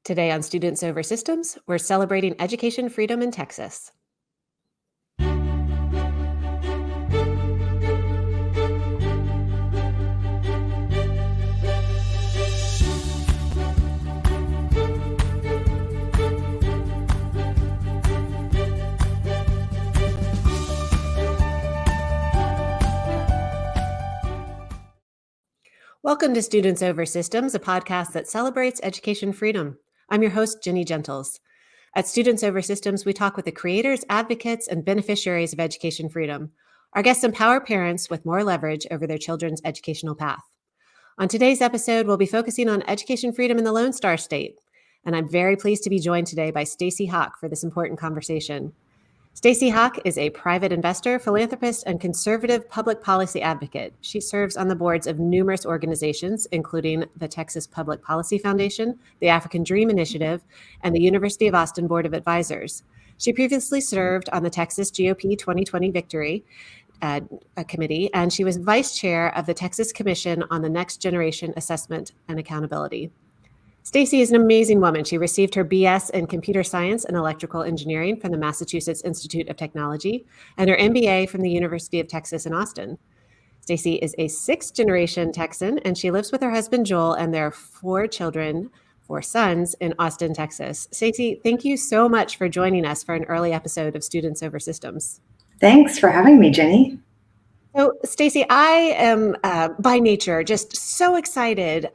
Today on Students Over Systems, we're celebrating education freedom in Texas. Welcome to Students Over Systems, a podcast that celebrates education freedom. I'm your host, Jenny Gentles. At Students Over Systems, we talk with the creators, advocates, and beneficiaries of education freedom. Our guests empower parents with more leverage over their children's educational path. On today's episode, we'll be focusing on education freedom in the Lone Star State, and I'm very pleased to be joined today by Stacy Hock for this important conversation. Stacy Hock is a private investor, philanthropist, and conservative public policy advocate. She serves on the boards of numerous organizations, including the Texas Public Policy Foundation, the African Dream Initiative, and the University of Austin Board of Advisors. She previously served on the Texas GOP 2020 Victory Committee, and she was vice chair of the Texas Commission on the Next Generation Assessment and Accountability. Stacy is an amazing woman. She received her BS in computer science and electrical engineering from the Massachusetts Institute of Technology and her MBA from the University of Texas in Austin. Stacy is a sixth-generation Texan, and she lives with her husband, Joel, and their four sons in Austin, Texas. Stacy, thank you so much for joining us for an early episode of Students Over Systems. Thanks for having me, Jenny. So, Stacy, I am by nature just so excited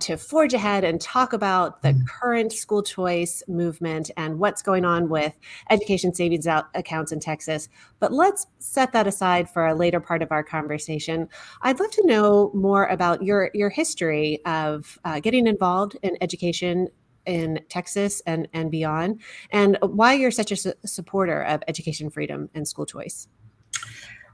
to forge ahead and talk about the current school choice movement and what's going on with education savings accounts in Texas. But let's set that aside for a later part of our conversation. I'd love to know more about your history of getting involved in education in Texas and beyond, and why you're such a supporter of education freedom and school choice.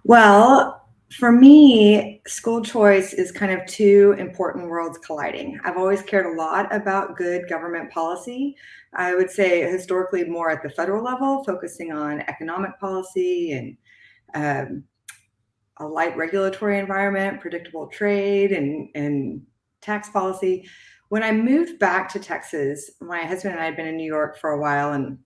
Well, for me, school choice is kind of two important worlds colliding. I've always cared a lot about good government policy. I would say historically more at the federal level, focusing on economic policy and a light regulatory environment, predictable trade, and tax policy. When I moved back to Texas, my husband and I had been in New York for a while, and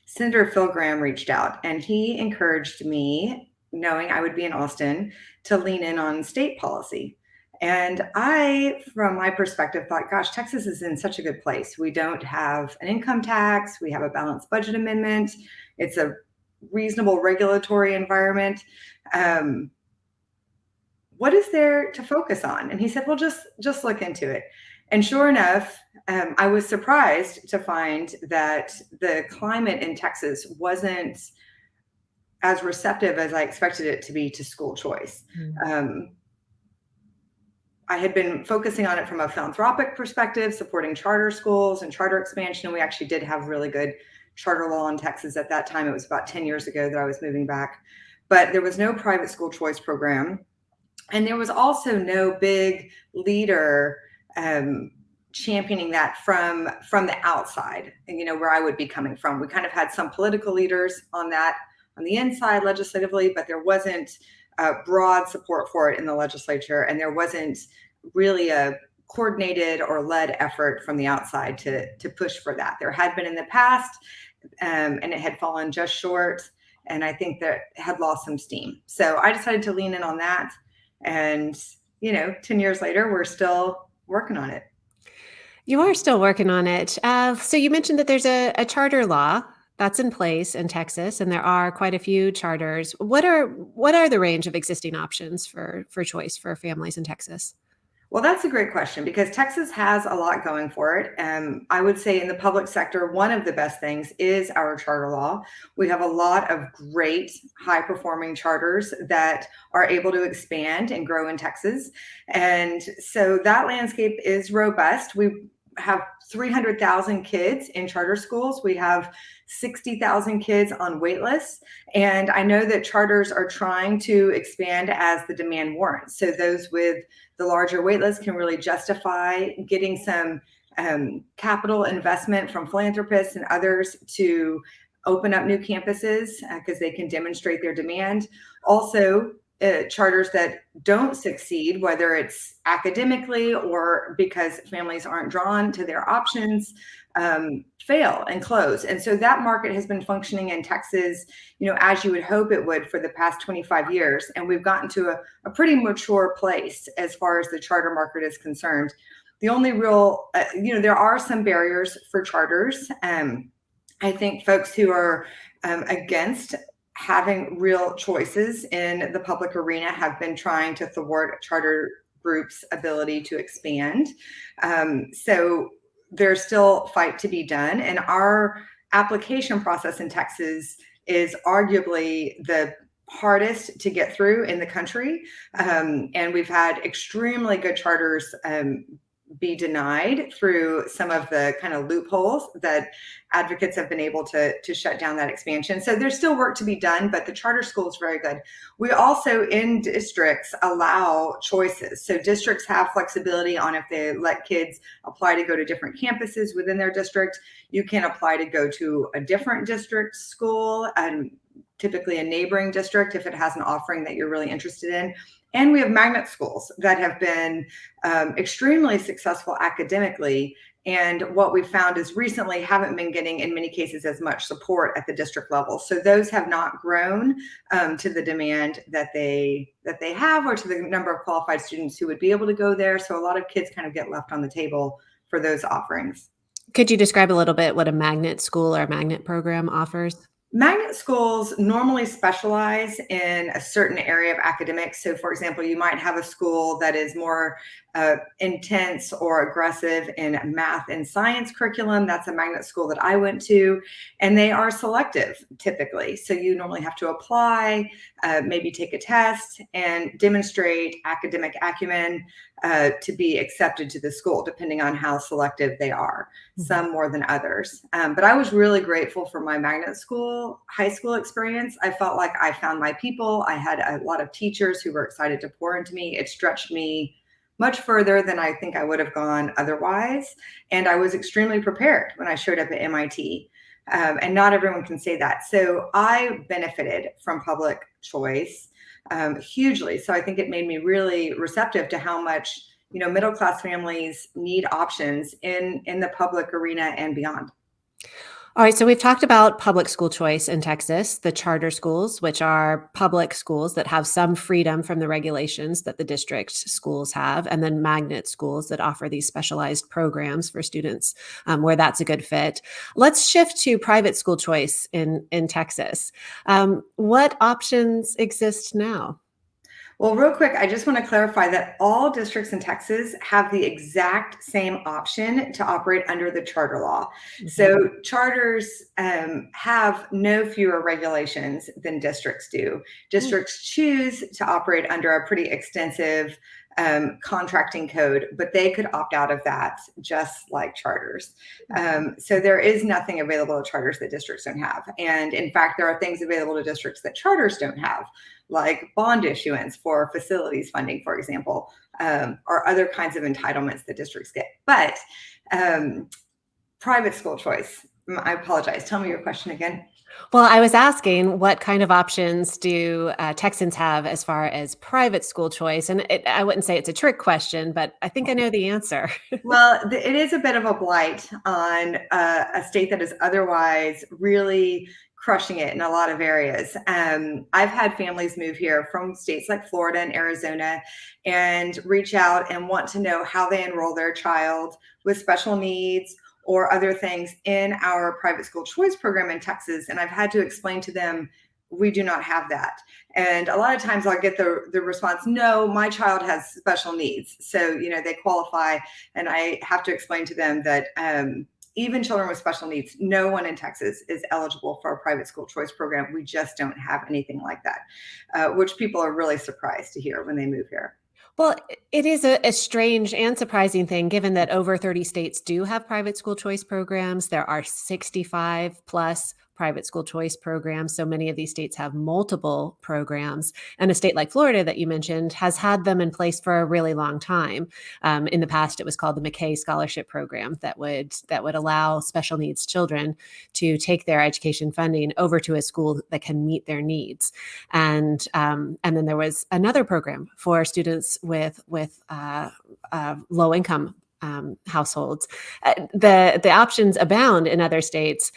Senator Phil Gramm reached out, and he encouraged me, knowing I would be in Austin, to lean in on state policy. And I, from my perspective, thought, gosh, Texas is in such a good place. We don't have an income tax. We have a balanced budget amendment. It's a reasonable regulatory environment. What is there to focus on? And he said, well, just look into it. And sure enough, I was surprised to find that the climate in Texas wasn't as receptive as I expected it to be to school choice. I had been focusing on it from a philanthropic perspective, supporting charter schools and charter expansion. And we actually did have really good charter law in Texas at that time. It was about 10 years ago that I was moving back, but there was no private school choice program. And there was also no big leader championing that from the outside, and where I would be coming from. We kind of had some political leaders on the inside legislatively, but there wasn't broad support for it in the legislature, and there wasn't really a coordinated or led effort from the outside to push for that. There had been in the past, and it had fallen just short, and I think that had lost some steam. So I decided to lean in on that, and 10 years later, we're still working on it. You are still working on it. So you mentioned that there's a charter law that's in place in Texas, and there are quite a few charters. What are the range of existing options for choice for families in Texas? Well, that's a great question, because Texas has a lot going for it. I would say in the public sector, one of the best things is our charter law. We have a lot of great high-performing charters that are able to expand and grow in Texas. And so that landscape is robust. We have 300,000 kids in charter schools. We have 60,000 kids on wait lists. And I know that charters are trying to expand as the demand warrants. So those with the larger wait lists can really justify getting some capital investment from philanthropists and others to open up new campuses because they can demonstrate their demand. Also, charters that don't succeed, whether it's academically or because families aren't drawn to their options, fail and close. And so that market has been functioning in Texas, as you would hope it would for the past 25 years. And we've gotten to a pretty mature place as far as the charter market is concerned. The only real, there are some barriers for charters. I think folks who are against having real choices in the public arena have been trying to thwart charter groups' ability to expand. So there's still fight to be done. And our application process in Texas is arguably the hardest to get through in the country. And we've had extremely good charters be denied through some of the kind of loopholes that advocates have been able to shut down that expansion. So there's still work to be done, but the charter school is very good. We also in districts allow choices. So districts have flexibility on if they let kids apply to go to different campuses within their district. You can apply to go to a different district school and typically a neighboring district if it has an offering that you're really interested in. And we have magnet schools that have been extremely successful academically. And what we've found is recently haven't been getting, in many cases, as much support at the district level. So those have not grown to the demand that they have, or to the number of qualified students who would be able to go there. So a lot of kids kind of get left on the table for those offerings. Could you describe a little bit what a magnet school or a magnet program offers? Magnet schools normally specialize in a certain area of academics. So, for example, you might have a school that is more intense or aggressive in math and science curriculum. That's a magnet school that I went to, and they are selective typically. So you normally have to apply, maybe take a test, and demonstrate academic acumen to be accepted to the school, depending on how selective they are, some more than others. But I was really grateful for my magnet school high school experience. I felt like I found my people. I had a lot of teachers who were excited to pour into me. It stretched me much further than I think I would have gone otherwise. And I was extremely prepared when I showed up at MIT. And not everyone can say that. So I benefited from public choice hugely. So I think it made me really receptive to how much, middle-class families need options in the public arena and beyond. All right, so we've talked about public school choice in Texas, the charter schools, which are public schools that have some freedom from the regulations that the district schools have, and then magnet schools that offer these specialized programs for students where that's a good fit. Let's shift to private school choice in Texas. What options exist now? Well, real quick, I just want to clarify that all districts in Texas have the exact same option to operate under the charter law. Mm-hmm. So charters have no fewer regulations than districts do. Districts choose to operate under a pretty extensive contracting code, but they could opt out of that just like charters. So there is nothing available to charters that districts don't have. And in fact, there are things available to districts that charters don't have, like bond issuance for facilities funding, for example, or other kinds of entitlements that districts get. But private school choice, I apologize. Tell me your question again. Well, I was asking what kind of options do Texans have as far as private school choice? And I wouldn't say it's a trick question, but I think I know the answer. Well, it is a bit of a blight on a state that is otherwise really crushing it in a lot of areas. I've had families move here from states like Florida and Arizona and reach out and want to know how they enroll their child with special needs or other things in our private school choice program in Texas. And I've had to explain to them, we do not have that. And a lot of times I'll get the response, no, my child has special needs. So, they qualify. And I have to explain to them that even children with special needs, no one in Texas is eligible for a private school choice program. We just don't have anything like that, which people are really surprised to hear when they move here. Well, it is a strange and surprising thing, given that over 30 states do have private school choice programs. There are 65 plus private school choice programs. So many of these states have multiple programs. And a state like Florida that you mentioned has had them in place for a really long time. In the past, it was called the McKay Scholarship Program that would allow special needs children to take their education funding over to a school that can meet their needs. And then there was another program for students with low income households. The options abound in other states.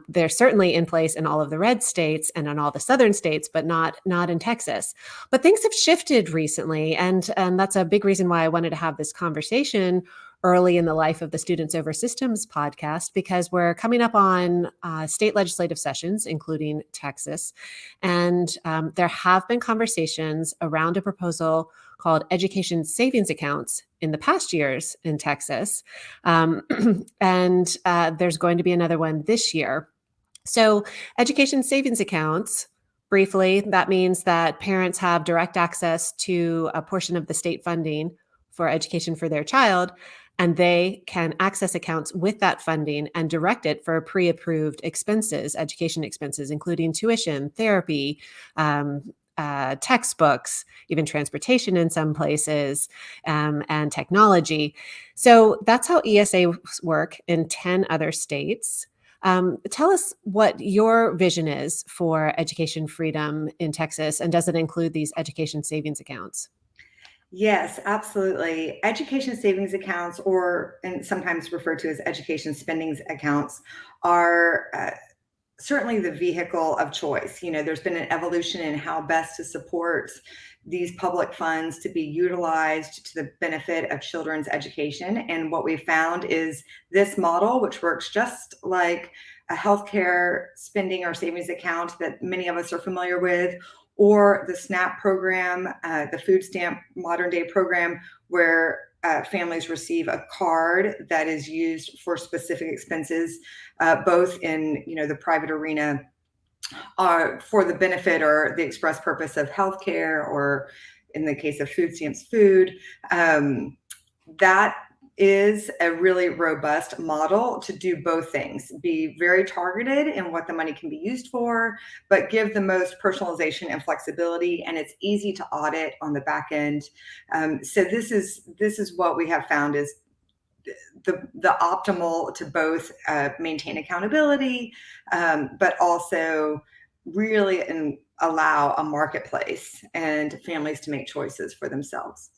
They're certainly in place in all of the red states and in all the southern states, but not in Texas. But things have shifted recently, and that's a big reason why I wanted to have this conversation early in the life of the Students Over Systems podcast, because we're coming up on state legislative sessions, including Texas, and there have been conversations around a proposal called education savings accounts in the past years in Texas. And there's going to be another one this year. So, education savings accounts, briefly, that means that parents have direct access to a portion of the state funding for education for their child, and they can access accounts with that funding and direct it for pre-approved expenses, education expenses, including tuition, therapy, textbooks, even transportation in some places, and technology. So that's how ESAs work in 10 other states. Tell us what your vision is for education freedom in Texas, and does it include these education savings accounts? Yes, absolutely. Education savings accounts, or and sometimes referred to as education spending accounts, are certainly the vehicle of choice. There's been an evolution in how best to support these public funds to be utilized to the benefit of children's education. And what we found is this model, which works just like a healthcare spending or savings account that many of us are familiar with, or the SNAP program, the food stamp modern day program, where families receive a card that is used for specific expenses, both in the private arena, for the benefit or the express purpose of healthcare, or in the case of food stamps, food. That is a really robust model to do both things, be very targeted in what the money can be used for, but give the most personalization and flexibility, and it's easy to audit on the back end. So this is what we have found is the optimal to both maintain accountability, but also really allow a marketplace and families to make choices for themselves.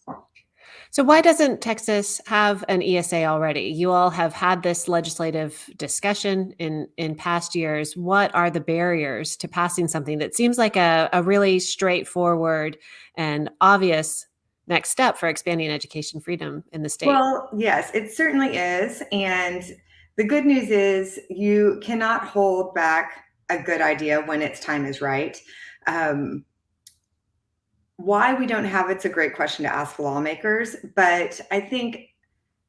So why doesn't Texas have an ESA already? You all have had this legislative discussion in past years. What are the barriers to passing something that seems like a really straightforward and obvious next step for expanding education freedom in the state? Well, yes, it certainly is. And the good news is you cannot hold back a good idea when its time is right. Why we don't have it's a great question to ask lawmakers, but I think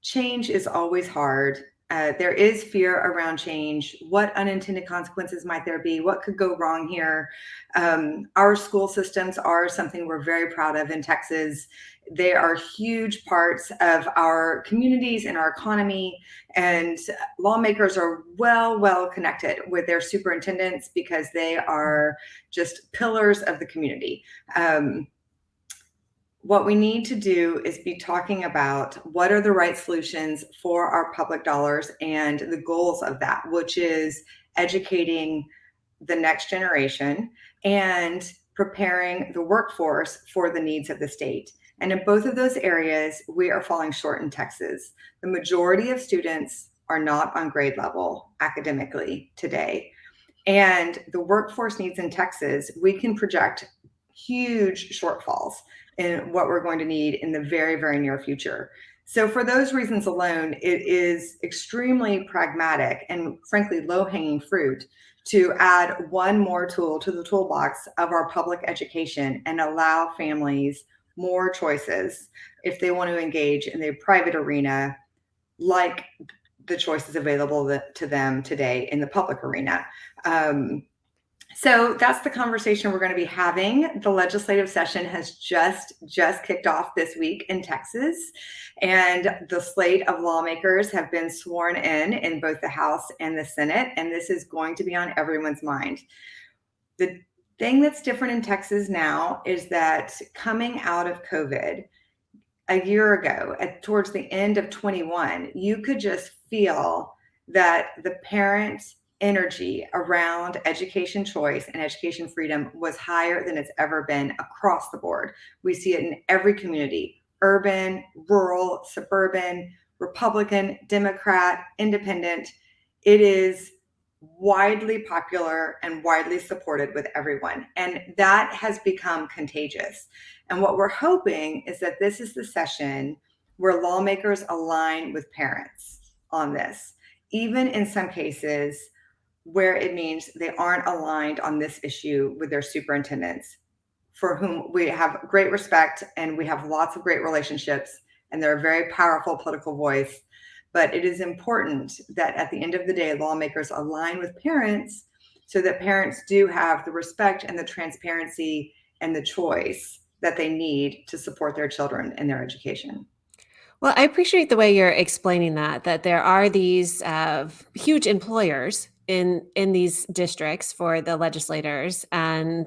change is always hard. There is fear around change. What unintended consequences might there be? What could go wrong here? Our school systems are something we're very proud of in Texas. They are huge parts of our communities and our economy, and lawmakers are well connected with their superintendents because they are just pillars of the community. What we need to do is be talking about what are the right solutions for our public dollars and the goals of that, which is educating the next generation and preparing the workforce for the needs of the state. And in both of those areas, we are falling short in Texas. The majority of students are not on grade level academically today. And the workforce needs in Texas, we can project huge shortfalls in what we're going to need in the very near future. So for those reasons alone, it is extremely pragmatic and frankly low-hanging fruit to add one more tool to the toolbox of our public education and allow families more choices if they want to engage in the private arena, like the choices available to them today in the public arena. So that's the conversation we're going to be having. The legislative session has just kicked off this week in Texas, and the slate of lawmakers have been sworn in both the House and the Senate, and this is going to be on everyone's mind. The thing that's different in Texas now is that coming out of COVID a year ago, towards the end of 21, you could just feel that the parents' energy around education choice and education freedom was higher than it's ever been across the board. We see it in every community, urban, rural, suburban. Republican, Democrat, Independent. It is widely popular and widely supported with everyone. And that has become contagious. And what we're hoping is that this is the session where lawmakers align with parents on this, even in some cases where it means they aren't aligned on this issue with their superintendents, for whom we have great respect and we have lots of great relationships, and they're a very powerful political voice. But it is important that at the end of the day, lawmakers align with parents so that parents do have the respect and the transparency and the choice that they need to support their children in their education. Well, I appreciate the way you're explaining that there are these huge employers in these districts for the legislators, and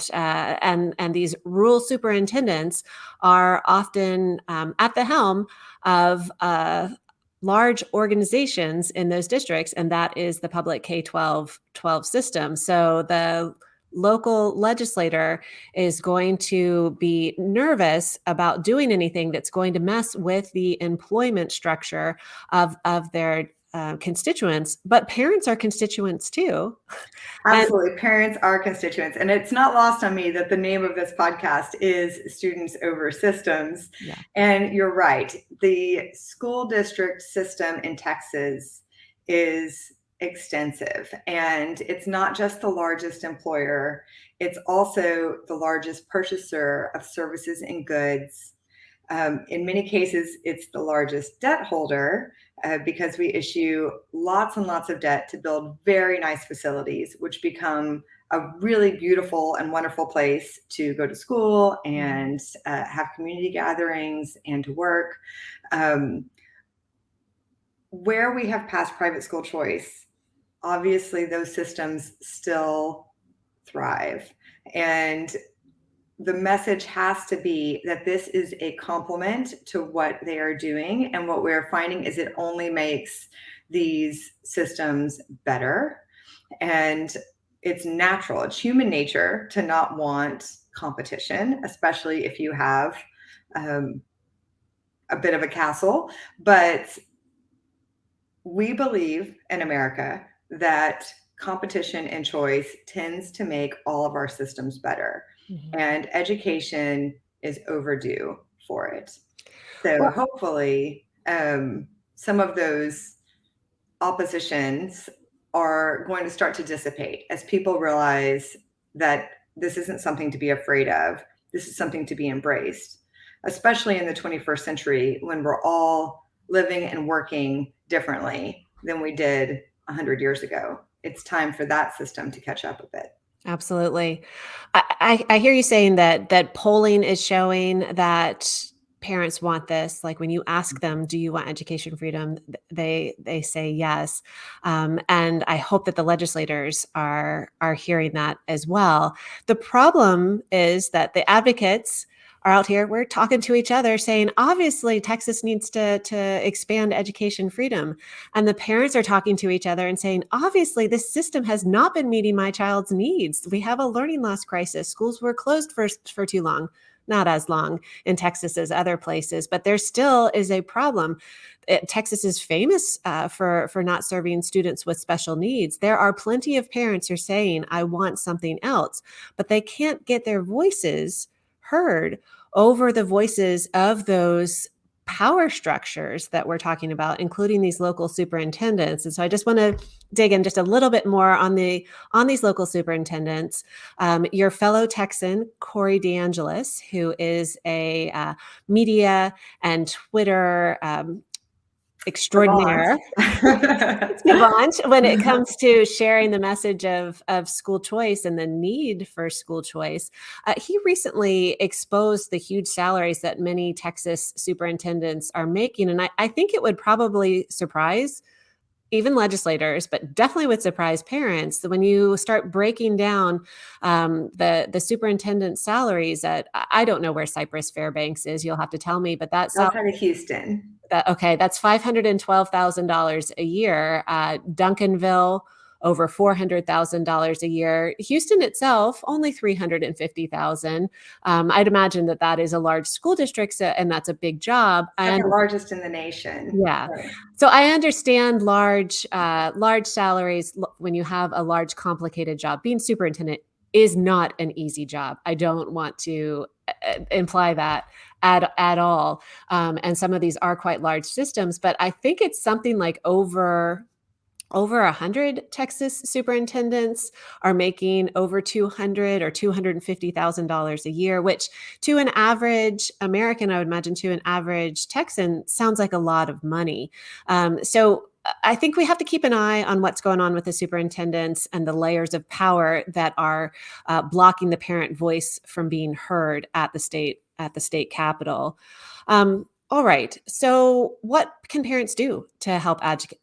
these rural superintendents are often at the helm of large organizations in those districts, and that is the public K-12 system. So the local legislator is going to be nervous about doing anything that's going to mess with the employment structure of their constituents, but parents are constituents too. Absolutely. Parents are constituents. And it's not lost on me that the name of this podcast is Students Over Systems. Yeah. And you're right. The school district system in Texas is extensive. And it's not just the largest employer, it's also the largest purchaser of services and goods. In many cases, it's the largest debt holder because we issue lots and lots of debt to build very nice facilities, which become a really beautiful and wonderful place to go to school and have community gatherings and to work. Where we have passed private school choice, obviously those systems still thrive. And the message has to be that this is a complement to what they are doing. And what we're finding is it only makes these systems better. And it's natural, it's human nature to not want competition, especially if you have a bit of a castle. But we believe in America that competition and choice tends to make all of our systems better. Mm-hmm. And education is overdue for it. So hopefully some of those oppositions are going to start to dissipate as people realize that this isn't something to be afraid of. This is something to be embraced, especially in the 21st century when we're all living and working differently than we did 100 years ago. It's time for that system to catch up a bit. Absolutely. I hear you saying that polling is showing that parents want this. Like when you ask them, do you want education freedom? They say yes. And I hope that the legislators are hearing that as well. The problem is that the advocates are out here, we're talking to each other saying, obviously, Texas needs to expand education freedom. And the parents are talking to each other and saying, obviously, this system has not been meeting my child's needs. We have a learning loss crisis. Schools were closed for too long. Not as long in Texas as other places, but there still is a problem. Texas is famous for not serving students with special needs. There are plenty of parents who are saying, I want something else, but they can't get their voices heard over the voices of those power structures that we're talking about, including these local superintendents. And so I just want to dig in just a little bit more on these local superintendents. Your fellow Texan, Corey DeAngelis, who is a media and Twitter extraordinaire when it comes to sharing the message of school choice and the need for school choice. He recently exposed the huge salaries that many Texas superintendents are making. And I think it would probably surprise even legislators, but definitely would surprise parents when you start breaking down the superintendent salaries at, I don't know where Cypress Fairbanks is. You'll have to tell me, but that's outside of Houston. Okay, that's $512,000 a year. Duncanville, over $400,000 a year. Houston itself, only $350,000. I'd imagine that is a large school district, and that's a big job. Second largest in the nation. Yeah. Right. So I understand large salaries when you have a large, complicated job. Being superintendent is not an easy job. I don't want to imply that at all. And some of these are quite large systems, but I think it's something like over 100 Texas superintendents are making over $200,000 or $250,000 a year, which to an average American, I would imagine to an average Texan, sounds like a lot of money. So I think we have to keep an eye on what's going on with the superintendents and the layers of power that are blocking the parent voice from being heard at the state capitol. All right. So, what can parents do to help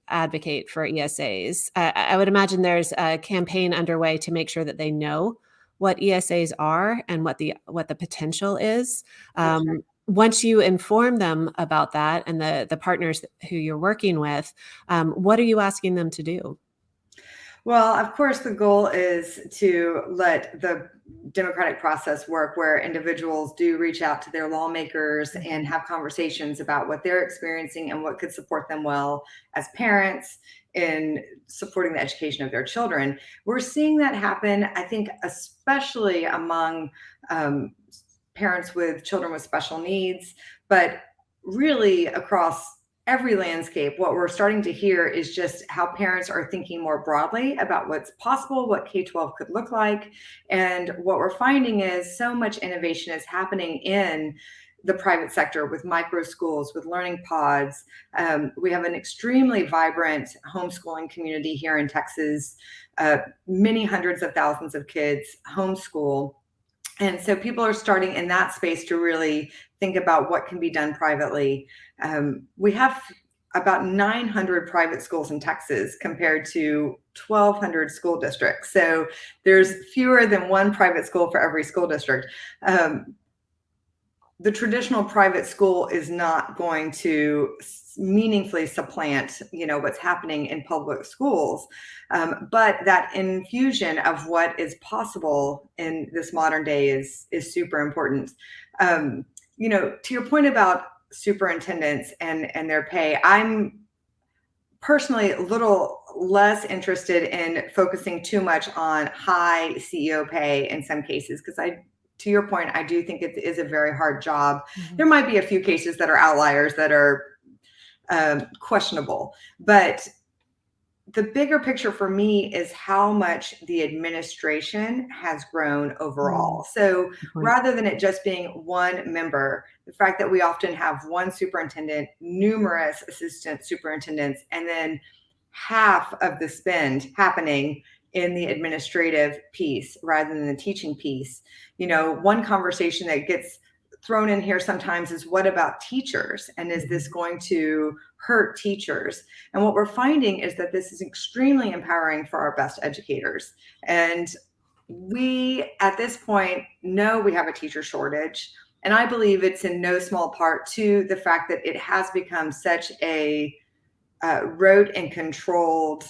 advocate for ESAs? I would imagine there's a campaign underway to make sure that they know what ESAs are and what the potential is. That's right. Once you inform them about that and the partners who you're working with, what are you asking them to do? Well, of course, the goal is to let the democratic process work where individuals do reach out to their lawmakers and have conversations about what they're experiencing and what could support them well as parents in supporting the education of their children. We're seeing that happen, I think, especially among parents with children with special needs, but really across every landscape. What we're starting to hear is just how parents are thinking more broadly about what's possible, what K-12 could look like. And what we're finding is so much innovation is happening in the private sector with micro schools, with learning pods. We have an extremely vibrant homeschooling community here in Texas. Many hundreds of thousands of kids homeschool. And so people are starting in that space to really think about what can be done privately. We have about 900 private schools in Texas compared to 1,200 school districts. So there's fewer than one private school for every school district. The traditional private school is not going to meaningfully supplant, what's happening in public schools. But that infusion of what is possible in this modern day is super important. To your point about superintendents and their pay, I'm personally a little less interested in focusing too much on high CEO pay in some cases, because to your point, I do think it is a very hard job. Mm-hmm. There might be a few cases that are outliers that are questionable, but the bigger picture for me is how much the administration has grown overall. So rather than it just being one member, the fact that we often have one superintendent, numerous assistant superintendents, and then half of the spend happening in the administrative piece rather than the teaching piece. One conversation that gets thrown in here sometimes is, what about teachers? And is this going to hurt teachers? And what we're finding is that this is extremely empowering for our best educators. And we, at this point, know we have a teacher shortage. And I believe it's in no small part to the fact that it has become such a rote and controlled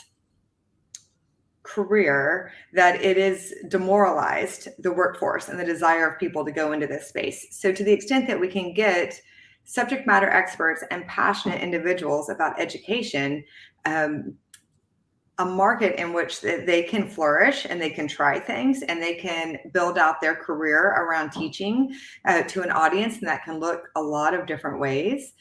career that it is demoralized the workforce and the desire of people to go into this space. So to the extent that we can get subject matter experts and passionate individuals about education, a market in which they can flourish and they can try things and they can build out their career around teaching to an audience, and that can look a lot of different ways.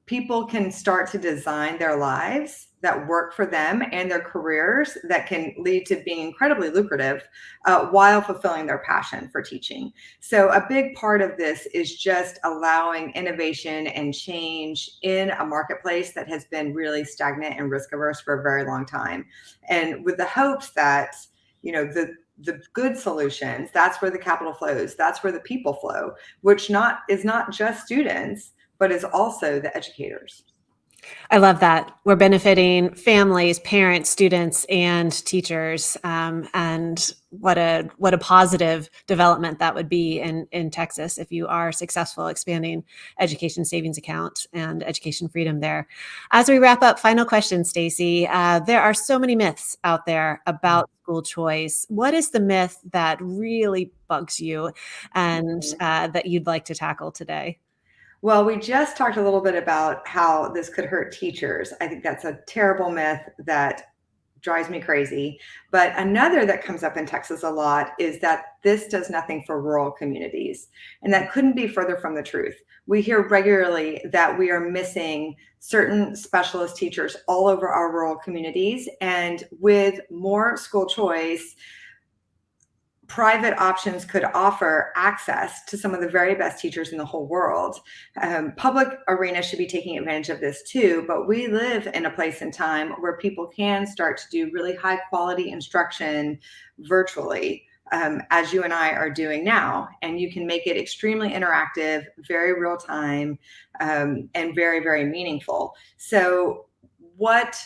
People can start to design their lives that work for them and their careers that can lead to being incredibly lucrative while fulfilling their passion for teaching. So a big part of this is just allowing innovation and change in a marketplace that has been really stagnant and risk averse for a very long time. And with the hopes that, the good solutions, that's where the capital flows, that's where the people flow, which is not just students, but is also the educators. I love that. We're benefiting families, parents, students, and teachers. And what a positive development that would be in Texas if you are successful expanding education savings account and education freedom there. As we wrap up, final question, Stacy. There are so many myths out there about school choice. What is the myth that really bugs you and that you'd like to tackle today? Well, we just talked a little bit about how this could hurt teachers. I think that's a terrible myth that drives me crazy. But another that comes up in Texas a lot is that this does nothing for rural communities. And that couldn't be further from the truth. We hear regularly that we are missing certain specialist teachers all over our rural communities. And with more school choice, private options could offer access to some of the very best teachers in the whole world. Public arena should be taking advantage of this too, but we live in a place and time where people can start to do really high quality instruction virtually, as you and I are doing now. And you can make it extremely interactive, very real time, and very, very meaningful. So what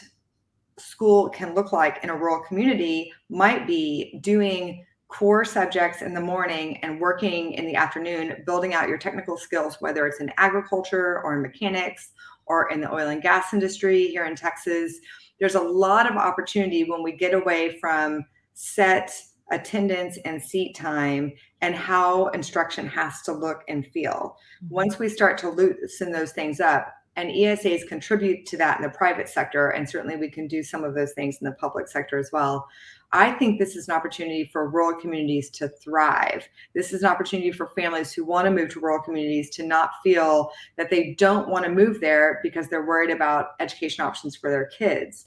school can look like in a rural community might be doing core subjects in the morning and working in the afternoon, building out your technical skills, whether it's in agriculture or in mechanics or in the oil and gas industry here in Texas. There's a lot of opportunity when we get away from set attendance and seat time and how instruction has to look and feel. Once we start to loosen those things up, and ESAs contribute to that in the private sector, and certainly we can do some of those things in the public sector as well. I think this is an opportunity for rural communities to thrive. This is an opportunity for families who want to move to rural communities to not feel that they don't want to move there because they're worried about education options for their kids.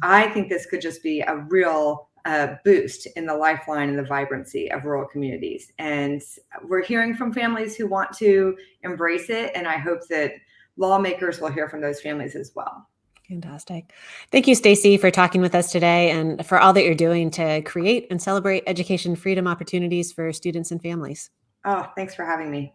I think this could just be a real boost in the lifeline and the vibrancy of rural communities. And we're hearing from families who want to embrace it. And I hope that lawmakers will hear from those families as well. Fantastic. Thank you, Stacy, for talking with us today and for all that you're doing to create and celebrate education freedom opportunities for students and families. Oh, thanks for having me.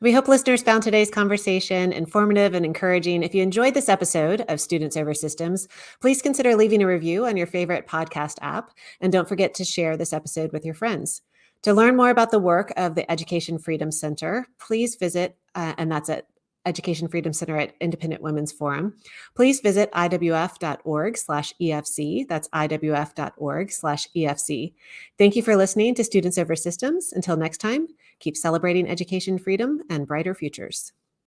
We hope listeners found today's conversation informative and encouraging. If you enjoyed this episode of Students Over Systems, please consider leaving a review on your favorite podcast app. And don't forget to share this episode with your friends. To learn more about the work of the Education Freedom Center, please visit, and that's at Education Freedom Center at Independent Women's Forum. Please visit iwf.org/EFC. That's iwf.org/EFC. Thank you for listening to Students Over Systems. Until next time, keep celebrating education freedom and brighter futures.